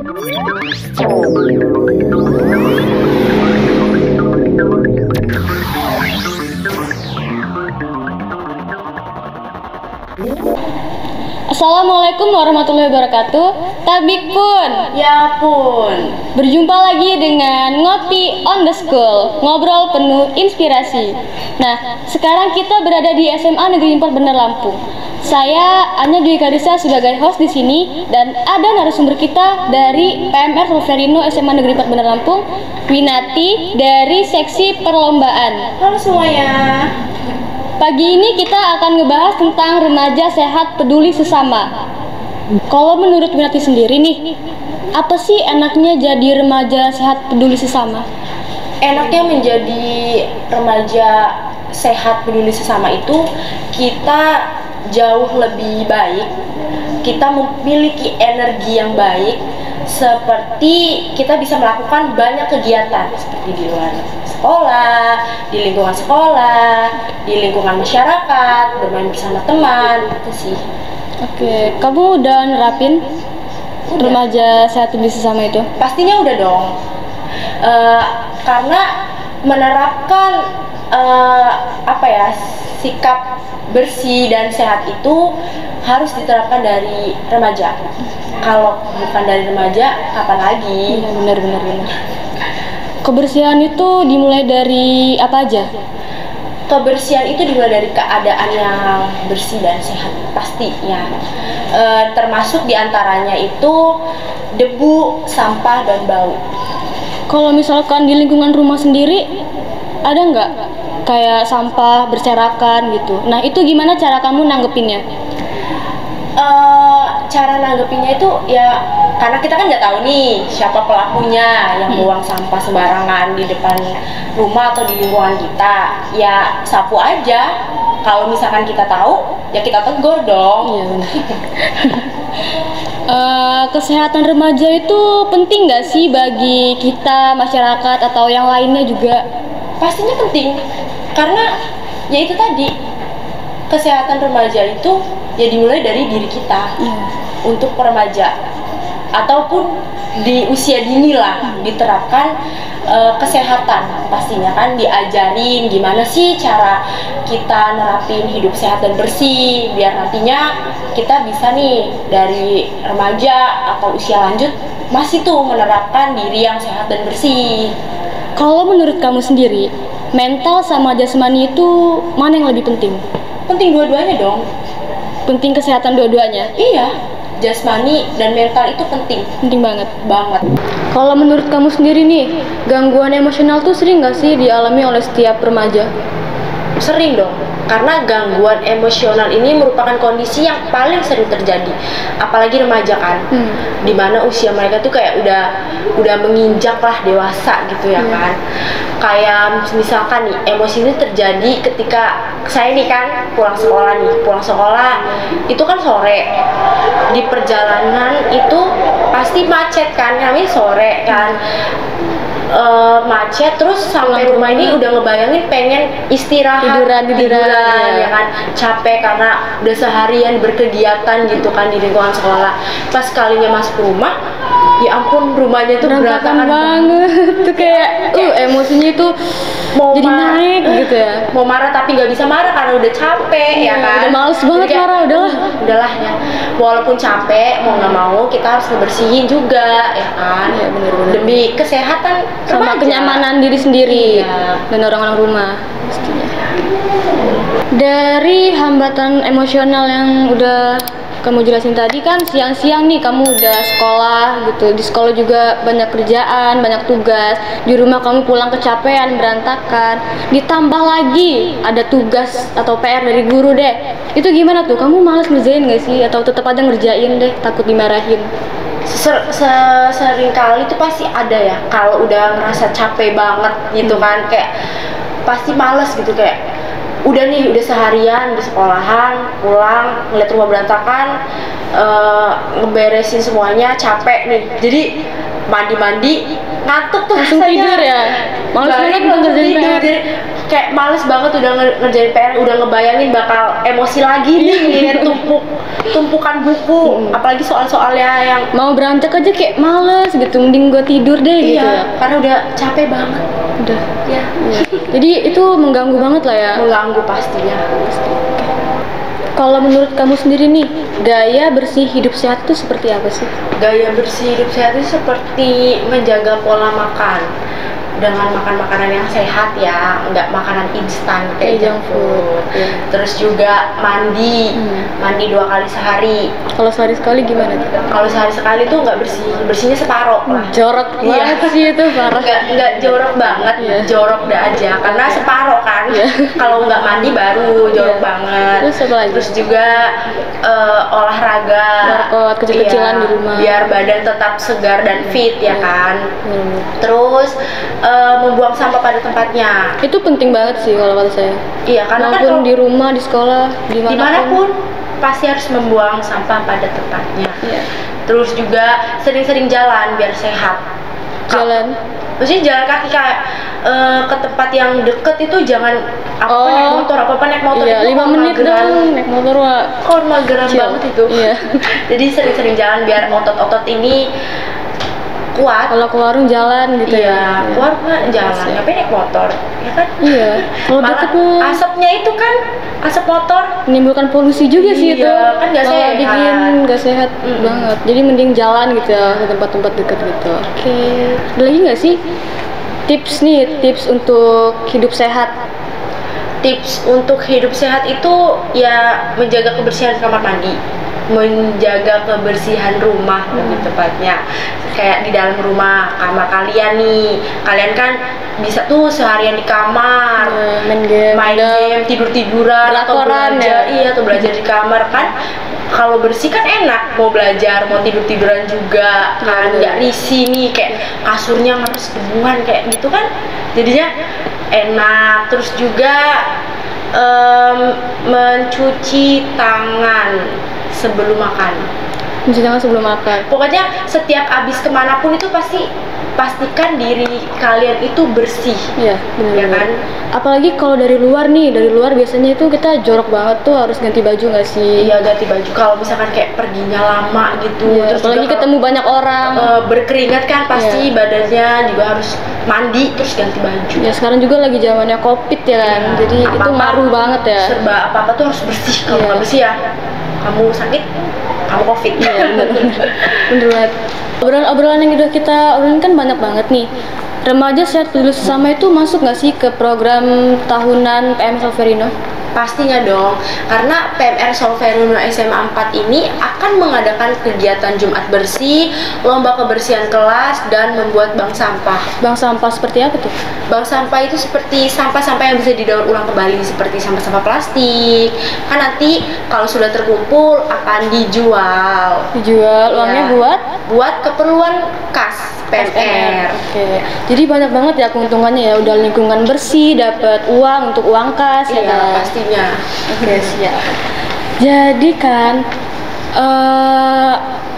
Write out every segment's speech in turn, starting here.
Assalamualaikum warahmatullahi wabarakatuh. Tabik pun. Ya pun. Berjumpa lagi dengan Ngopi on the School, ngobrol penuh inspirasi. Nah, sekarang kita berada di SMA Negeri 4 Bener Lampung. Saya Anya Dwi Karissa sebagai host di sini dan ada narasumber kita dari PMR Solferino SMA Negeri 4 Bener Lampung, Winati dari seksi perlombaan. Halo semuanya. Pagi ini kita akan ngebahas tentang remaja sehat peduli sesama. Kalau menurut Winati sendiri nih, apa sih enaknya jadi remaja sehat peduli sesama? Enaknya menjadi remaja sehat peduli sesama itu kita jauh lebih baik. Kita memiliki energi yang baik, seperti kita bisa melakukan banyak kegiatan seperti di luar sekolah, di lingkungan sekolah, di lingkungan masyarakat, bermain bersama teman, itu sih. Oke, kamu udah nerapin remaja sehat peduli sesama itu? Pastinya udah dong. Karena menerapkan sikap bersih dan sehat itu harus diterapkan dari remaja. Kalau bukan dari remaja, kapan lagi? Iya, benar. Kebersihan itu dimulai dari apa aja? Kebersihan itu dimulai dari keadaan yang bersih dan sehat pastinya. Termasuk diantaranya itu debu, sampah, dan bau. Kalau misalkan di lingkungan rumah sendiri, ada nggak kayak sampah berserakan gitu? Nah, itu gimana cara kamu nanggepinnya? Cara nanggepinnya itu ya karena kita kan nggak tahu nih siapa pelakunya yang buang sampah sembarangan di depan rumah atau di lingkungan kita. Ya sapu aja. Kalau misalkan kita tahu, ya kita tegur dong. Iya benar. Kesehatan remaja itu penting nggak sih bagi kita, masyarakat, atau yang lainnya juga? Pastinya penting, karena ya itu tadi, kesehatan remaja itu ya dimulai dari diri kita. Untuk remaja ataupun di usia dini lah diterapkan kesehatan, pastinya kan diajarin gimana sih cara kita nerapin hidup sehat dan bersih biar nantinya kita bisa nih dari remaja atau usia lanjut masih tuh menerapkan diri yang sehat dan bersih. Kalau menurut kamu sendiri, mental sama jasmani itu mana yang lebih penting? Penting dua-duanya dong. Penting kesehatan dua-duanya? Iya, jasmani dan mental itu penting. Penting banget. Banget. Kalau menurut kamu sendiri nih, gangguan emosional tuh sering nggak sih dialami oleh setiap remaja? Sering dong, karena gangguan emosional ini merupakan kondisi yang paling sering terjadi, apalagi remaja kan, dimana usia mereka tuh kayak udah menginjak lah dewasa gitu ya kan. Kayak misalkan nih, emosi ini terjadi ketika saya nih kan pulang sekolah itu kan sore, di perjalanan itu pasti macet kan, namanya sore kan. Macet terus sampai rumah ini udah ngebayangin pengen istirahat, tiduran ya kan, capek karena udah seharian berkegiatan gitu kan di lingkungan sekolah. Pas kalinya masuk rumah, ya ampun rumahnya tuh berantakan banget tuh, kayak emosinya itu mau jadi naik gitu ya. Mau marah tapi nggak bisa marah karena udah capek ya kan. Udah males banget kayak, marah, udahlah ya. Walaupun capek mau nggak mau kita harus ngebersihin juga ya kan. Ya, bener-bener. Demi kesehatan sama kenyamanan diri sendiri dan orang-orang rumah pastinya. Dari hambatan emosional yang udah kamu jelasin tadi kan, siang-siang nih kamu udah sekolah gitu, di sekolah juga banyak kerjaan, banyak tugas, di rumah kamu pulang kecapean, berantakan, ditambah lagi ada tugas atau PR dari guru deh. Itu gimana tuh? Kamu malas ngerjain gak sih? Atau tetap aja ngerjain deh, takut dimarahin? Sering kali tuh pasti ada ya, kalau udah ngerasa capek banget gitu kan, kayak pasti males gitu, kayak udah seharian di sekolahan, pulang ngeliat rumah berantakan, ngeberesin semuanya, capek nih, jadi mandi ngantuk tuh langsung tidur ya, males banget ngerjain PR. Jadi kayak males banget udah ngerjain PR, udah ngebayangin bakal emosi lagi nih ngeliat tumpuk tumpukan buku, apalagi soal-soalnya yang Mau berantak aja kayak males gitu, mending gue tidur deh gitu ya. karena udah capek banget. Udah. Ya, Jadi itu mengganggu banget lah ya. mengganggu pastinya. Kalau menurut kamu sendiri nih, gaya bersih hidup sehat itu seperti apa sih? Gaya bersih hidup sehat itu seperti menjaga pola makan dengan makan makanan yang sehat ya, nggak makanan instan kayak junk food. Terus juga mandi, mandi 2 kali sehari. Kalau sehari sekali gimana tuh? Kalau sehari sekali tuh nggak bersih, bersihnya separoh lah. Jorok Iya. banget sih itu, parah. Nggak jorok banget, Iya. jorok dah aja karena separoh kan. Iya. Kalau nggak mandi baru jorok Iya. banget. Terus apa lagi? Terus juga olahraga, Workout kecil-kecilan Iya, di rumah. biar badan tetap segar dan fit ya kan. Terus membuang sampah pada tempatnya. Itu penting banget sih kalau kata saya. Iya, karena kan Walaupun kalau di rumah, di sekolah, dimanapun pasti harus membuang sampah pada tempatnya. Iya. Terus juga sering-sering jalan biar sehat. Jalan. Maksudnya jalan kaki kayak ke tempat yang deket itu jangan apa naik motor, naik motor Iya, itu 5 menit mageran. dong naik motor, wah. Kok mageran Chill. banget itu. Iya. Jadi sering-sering jalan biar otot-otot ini kuat. Kalau ke warung jalan gitu Iya, ya. keluar nggak jalan, ngapain naik motor, ya kan? Iya. Kalau Malah deket mah asapnya itu kan, asap motor. menimbulkan polusi juga sih Iya, itu. kan nggak Malah sehat. bikin nggak sehat banget. Jadi mending jalan gitu ya ke tempat-tempat dekat gitu. Oke. Ada lagi nggak sih tips nih, tips untuk hidup sehat? Tips untuk hidup sehat itu ya menjaga kebersihan kamar mandi, menjaga kebersihan rumah lebih tepatnya. Kayak di dalam rumah, kamar kalian nih, kalian kan bisa tuh seharian di kamar, main game, tidur-tiduran atau Laporan belajar, ya? atau belajar di kamar kan. Kalau bersih kan enak, mau belajar, mau tidur-tiduran juga kan, nggak risih nih kayak kasurnya ngeres debuan kayak gitu kan, jadinya enak. Terus juga mencuci tangan sebelum makan. Mencuci tangan sebelum makan. Pokoknya setiap abis kemanapun itu pastikan diri kalian itu bersih. Iya, benar. Ya kan? Apalagi kalau dari luar nih, dari luar biasanya itu kita jorok banget tuh, harus ganti baju nggak sih? Iya, ganti baju. Kalau misalkan kayak perginya lama gitu, Iya, terus apalagi juga ketemu banyak orang. berkeringat kan pasti Iya. badannya juga harus mandi terus ganti baju. Ya sekarang juga lagi zamannya COVID ya kan, Iya. jadi itu Apa-apa, ngaruh banget ya. Serba apa-apa tuh harus bersih. Kalau Iya. nggak bersih ya, kamu sakit, kamu COVID. Iya, bener banget. Obrolan yang udah kita obrolin kan banyak banget nih. Remaja Sehat Peduli Sesama itu masuk nggak sih ke program tahunan PM Solferino? Pastinya dong, karena PMR Solferino SMA 4 ini akan mengadakan kegiatan Jumat bersih, lomba kebersihan kelas, dan membuat bank sampah. Bank sampah seperti apa tuh? Bank sampah itu seperti sampah-sampah yang bisa didaur ulang kembali, seperti sampah-sampah plastik. Kan nanti kalau sudah terkumpul akan dijual. Dijual, uangnya Iya. buat keperluan kas PMR. Oke. Jadi banyak banget ya keuntungannya ya, udah lingkungan bersih, dapat uang untuk uang kas ya Iya, kan? pastinya. Oke, siap. Jadi kan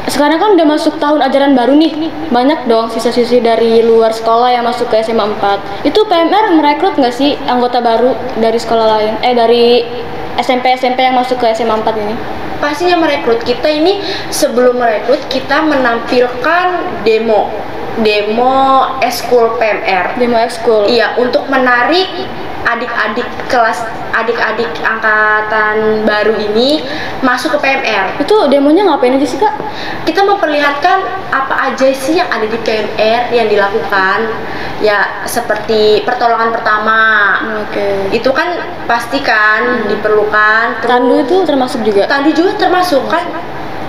sekarang kan udah masuk tahun ajaran baru nih. Banyak dong siswa-siswi dari luar sekolah yang masuk ke SMA 4. Itu PMR merekrut nggak sih anggota baru dari sekolah lain? Dari SMP yang masuk ke SMA 4 ini? Pastinya merekrut. Kita ini sebelum merekrut kita menampilkan demo eskul PMR. Demo ekskul. Iya, untuk menarik adik-adik angkatan baru ini masuk ke PMR. Itu demonya ngapain aja sih, Kak? Kita memperlihatkan apa aja sih yang ada di PMR yang dilakukan. Ya, seperti pertolongan pertama. Oke. Itu kan pasti kan diperlukan. Terus Tandu itu termasuk juga? Tandu juga termasuk kan,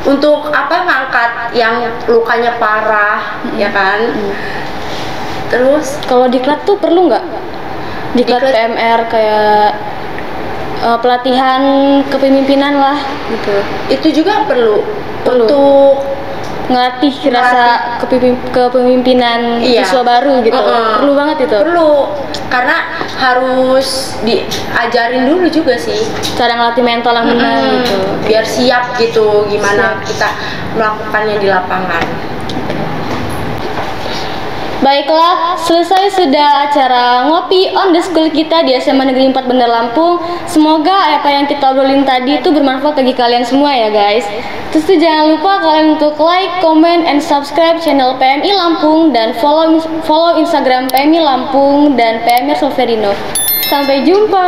untuk apa, ngangkat yang lukanya parah, ya kan. Terus Kalau diklat tuh perlu nggak? Diklat Diklat- PMR kayak pelatihan kepemimpinan lah gitu. itu juga perlu Perlu. untuk Ngelatih rasa kepemimpinan Iya. siswa baru gitu. Heeh. Perlu banget itu. perlu, karena harus diajarin dulu juga sih, Cara ngelatih mental yang benar gitu. biar siap gitu gimana kita melakukannya di lapangan. Baiklah, selesai sudah acara ngopi on the school kita di SMA Negeri 4 Bandar Lampung. Semoga apa yang kita obrolin tadi itu bermanfaat bagi kalian semua ya guys. Terus tuh jangan lupa kalian untuk like, comment, and subscribe channel PMI Lampung dan follow Instagram PMI Lampung dan PMR Soferino. Sampai jumpa.